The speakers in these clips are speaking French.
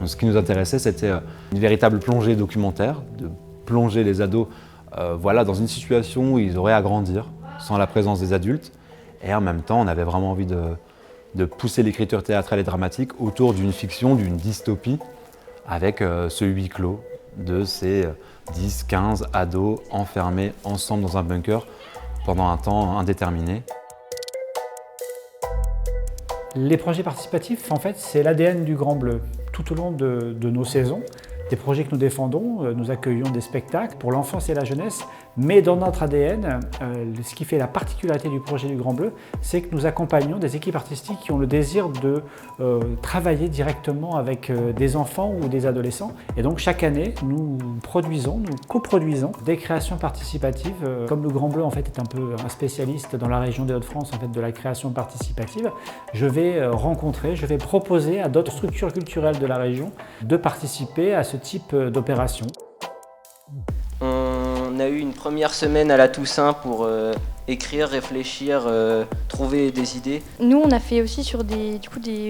ce qui nous intéressait, c'était une véritable plongée documentaire, de plonger les ados dans une situation où ils auraient à grandir sans la présence des adultes. Et en même temps, on avait vraiment envie de pousser l'écriture théâtrale et dramatique autour d'une fiction, d'une dystopie, avec ce huis clos de ces 10, 15 ados enfermés ensemble dans un bunker pendant un temps indéterminé. Les projets participatifs, en fait, c'est l'ADN du Grand Bleu. Tout au long de nos saisons, des projets que nous défendons, nous accueillons des spectacles pour l'enfance et la jeunesse, mais dans notre ADN, ce qui fait la particularité du projet du Grand Bleu, c'est que nous accompagnons des équipes artistiques qui ont le désir de travailler directement avec des enfants ou des adolescents. Et donc chaque année, nous coproduisons des créations participatives. Comme le Grand Bleu en fait, est un peu un spécialiste dans la région des Hauts-de-France en fait, de la création participative, je vais proposer à d'autres structures culturelles de la région de participer à ce type d'opération. On a eu une première semaine à la Toussaint pour écrire, réfléchir, trouver des idées. Nous, on a fait aussi sur des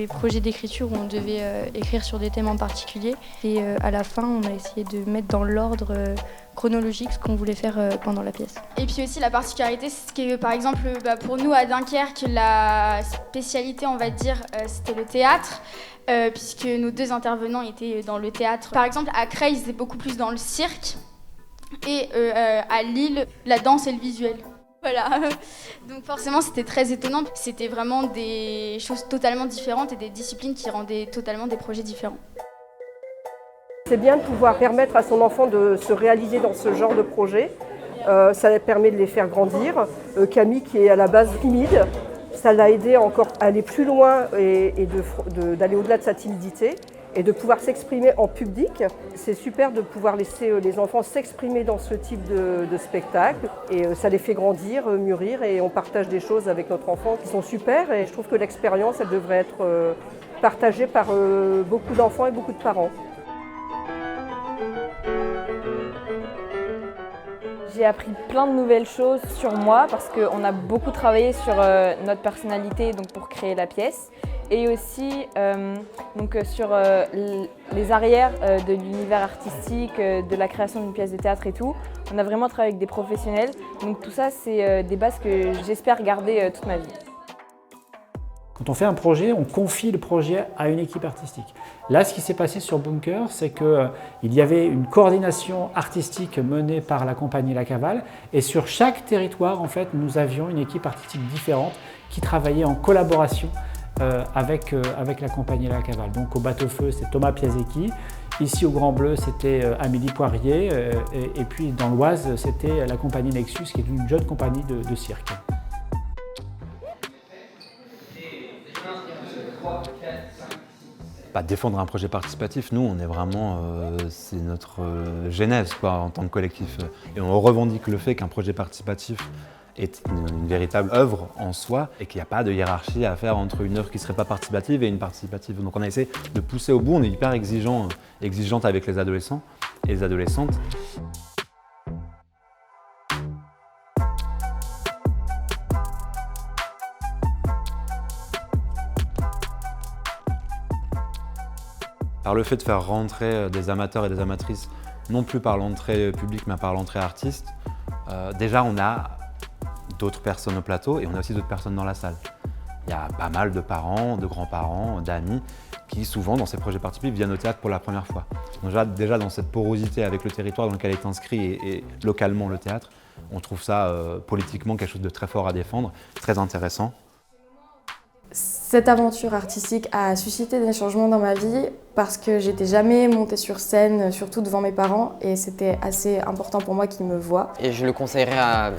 projets d'écriture où on devait écrire sur des thèmes en particulier. Et à la fin, on a essayé de mettre dans l'ordre chronologique ce qu'on voulait faire pendant la pièce. Et puis aussi la particularité, c'est que par exemple pour nous à Dunkerque, la spécialité on va dire c'était le théâtre, puisque nos deux intervenants étaient dans le théâtre. Par exemple à Creil, ils étaient beaucoup plus dans le cirque et à Lille, la danse et le visuel. Voilà, donc forcément c'était très étonnant. C'était vraiment des choses totalement différentes et des disciplines qui rendaient totalement des projets différents. C'est bien de pouvoir permettre à son enfant de se réaliser dans ce genre de projet. Ça permet de les faire grandir. Camille, qui est à la base timide, ça l'a aidé encore à aller plus loin et d'aller au-delà de sa timidité et de pouvoir s'exprimer en public. C'est super de pouvoir laisser les enfants s'exprimer dans ce type de spectacle. Et ça les fait grandir, mûrir et on partage des choses avec notre enfant qui sont super. Et je trouve que l'expérience, elle devrait être partagée par beaucoup d'enfants et beaucoup de parents. J'ai appris plein de nouvelles choses sur moi parce qu'on a beaucoup travaillé sur notre personnalité donc pour créer la pièce et aussi sur les arrières de l'univers artistique, de la création d'une pièce de théâtre et tout. On a vraiment travaillé avec des professionnels, donc tout ça c'est des bases que j'espère garder toute ma vie. Quand on fait un projet, on confie le projet à une équipe artistique. Là, ce qui s'est passé sur Bunker, c'est qu'il y avait une coordination artistique menée par la compagnie La Cavale. Et sur chaque territoire, en fait, nous avions une équipe artistique différente qui travaillait en collaboration avec la compagnie La Cavale. Donc au Bateau-Feu, c'est Thomas Piasecki. Ici au Grand Bleu, c'était Amélie Poirier. Et puis dans l'Oise, c'était la compagnie Nexus, qui est une jeune compagnie de cirque. Défendre un projet participatif, nous, on est vraiment, c'est notre genèse en tant que collectif. Et on revendique le fait qu'un projet participatif est une véritable œuvre en soi et qu'il n'y a pas de hiérarchie à faire entre une œuvre qui ne serait pas participative et une participative. Donc on a essayé de pousser au bout, on est hyper exigeante avec les adolescents et les adolescentes. Par le fait de faire rentrer des amateurs et des amatrices, non plus par l'entrée publique, mais par l'entrée artiste, déjà on a d'autres personnes au plateau et on a aussi d'autres personnes dans la salle. Il y a pas mal de parents, de grands-parents, d'amis qui souvent dans ces projets participatifs viennent au théâtre pour la première fois. Donc déjà dans cette porosité avec le territoire dans lequel est inscrit et localement le théâtre, on trouve ça politiquement quelque chose de très fort à défendre, très intéressant. Cette aventure artistique a suscité des changements dans ma vie parce que j'étais jamais montée sur scène, surtout devant mes parents, et c'était assez important pour moi qu'ils me voient. Et je le conseillerais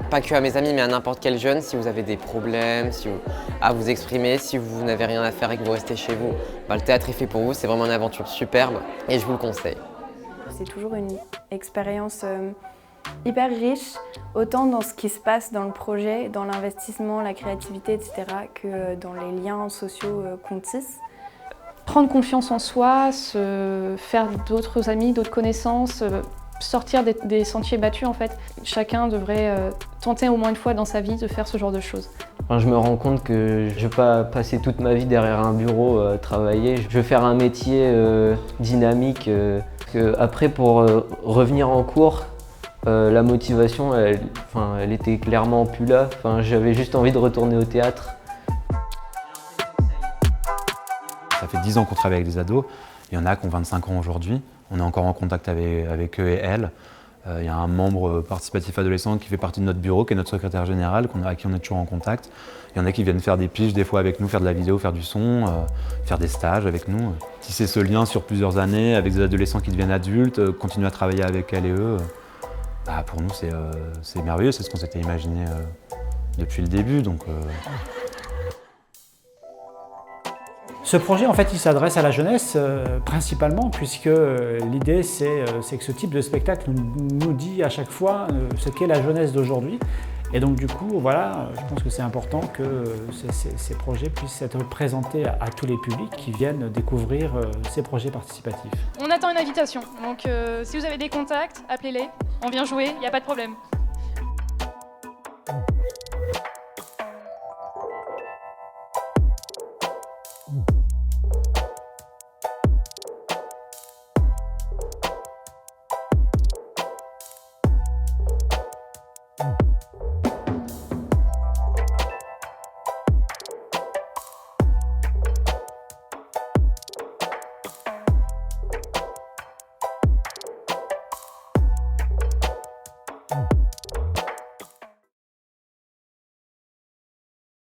pas que à mes amis, mais à n'importe quel jeune, si vous avez des problèmes, à vous exprimer, si vous n'avez rien à faire et que vous restez chez vous, le théâtre est fait pour vous, c'est vraiment une aventure superbe et je vous le conseille. C'est toujours une expérience hyper riche, autant dans ce qui se passe dans le projet, dans l'investissement, la créativité, etc., que dans les liens sociaux qu'on tisse. Prendre confiance en soi, se faire d'autres amis, d'autres connaissances, sortir des sentiers battus en fait. Chacun devrait tenter au moins une fois dans sa vie de faire ce genre de choses. Enfin, je me rends compte que je ne vais pas passer toute ma vie derrière un bureau travailler. Je veux faire un métier dynamique. Après, pour revenir en cours, la motivation, elle était clairement plus là. Enfin, j'avais juste envie de retourner au théâtre. Ça fait 10 ans qu'on travaille avec des ados. Il y en a qui ont 25 ans aujourd'hui. On est encore en contact avec eux et elles. Il y a un membre participatif adolescent qui fait partie de notre bureau, qui est notre secrétaire général, à qui on est toujours en contact. Il y en a qui viennent faire des piges des fois avec nous, faire de la vidéo, faire du son, faire des stages avec nous. Tisser ce lien sur plusieurs années avec des adolescents qui deviennent adultes, continuer à travailler avec elles et eux, pour nous c'est merveilleux, c'est ce qu'on s'était imaginé depuis le début. Donc, Ce projet, en fait, il s'adresse à la jeunesse principalement, puisque l'idée, c'est que ce type de spectacle nous dit à chaque fois ce qu'est la jeunesse d'aujourd'hui. Et donc, du coup, voilà, je pense que c'est important que ces projets puissent être présentés à tous les publics qui viennent découvrir ces projets participatifs. On attend une invitation, donc si vous avez des contacts, appelez-les, on vient jouer, il n'y a pas de problème.